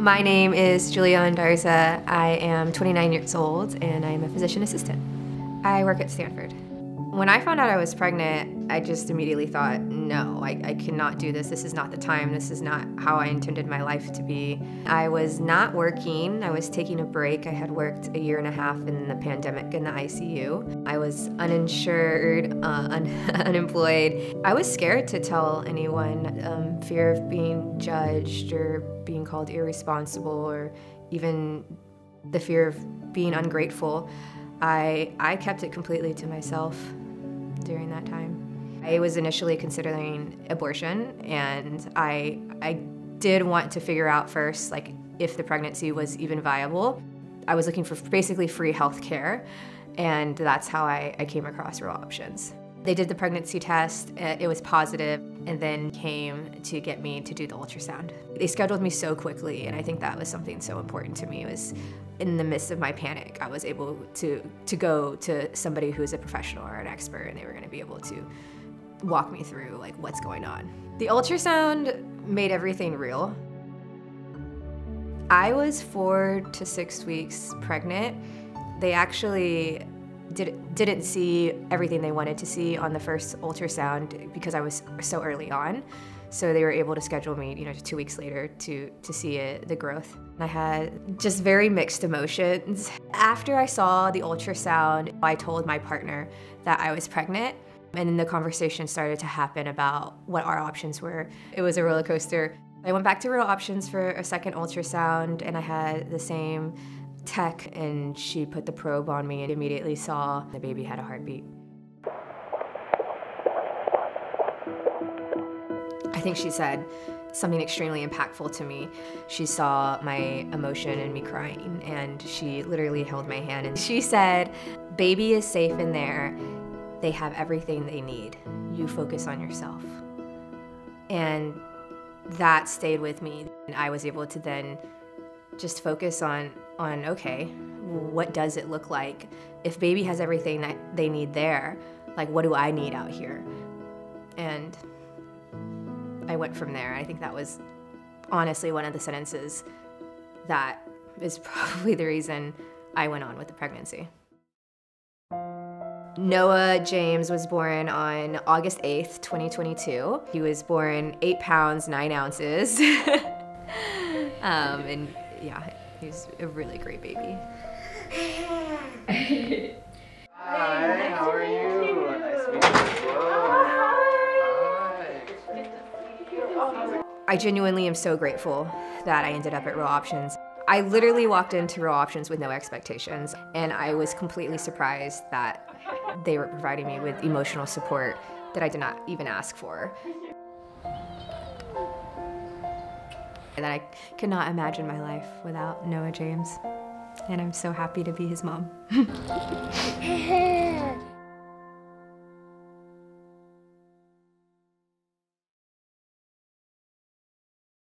My name is Julia Andarza. I am 29 years old and I am a physician assistant. I work at Stanford. When I found out I was pregnant, I just immediately thought, no, I cannot do this. This is not the time. This is not how I intended my life to be. I was not working. I was taking a break. I had worked 1.5 years in the pandemic in the ICU. I was uninsured, unemployed. I was scared to tell anyone, fear of being judged or being called irresponsible or even the fear of being ungrateful. I kept it completely to myself during that time. I was initially considering abortion, and I did want to figure out first, like, if the pregnancy was even viable. I was looking for basically free health care, and that's how I came across Real Options. They did the pregnancy test, it was positive, and then came to get me to do the ultrasound. They scheduled me so quickly, and I think that was something so important to me. It was in the midst of my panic, I was able to go to somebody who's a professional or an expert, and they were gonna be able to walk me through like what's going on. The ultrasound made everything real. I was 4 to 6 weeks pregnant. They actually didn't see everything they wanted to see on the first ultrasound because I was so early on. So they were able to schedule me, 2 weeks later to see the growth. I had just very mixed emotions. After I saw the ultrasound, I told my partner that I was pregnant, and then the conversation started to happen about what our options were. It was a roller coaster. I went back to Real Options for a second ultrasound, and I had the same tech, and she put the probe on me and immediately saw the baby had a heartbeat. I think she said something extremely impactful to me. She saw my emotion and me crying, and she literally held my hand and she said, "Baby is safe in there. They have everything they need. You focus on yourself." And that stayed with me. And I was able to then just focus on okay, what does it look like? If baby has everything that they need there, like, what do I need out here? And I went from there. I think that was honestly one of the sentences that is probably the reason I went on with the pregnancy. Noah James was born on August 8th, 2022. He was born 8 pounds, 9 ounces. And yeah, he was a really great baby. Hi, how are you? Nice to meet you. Hi. I genuinely am so grateful that I ended up at Real Options. I literally walked into Real Options with no expectations, and I was completely surprised that they were providing me with emotional support that I did not even ask for. And that I could not imagine my life without Noah James, and I'm so happy to be his mom.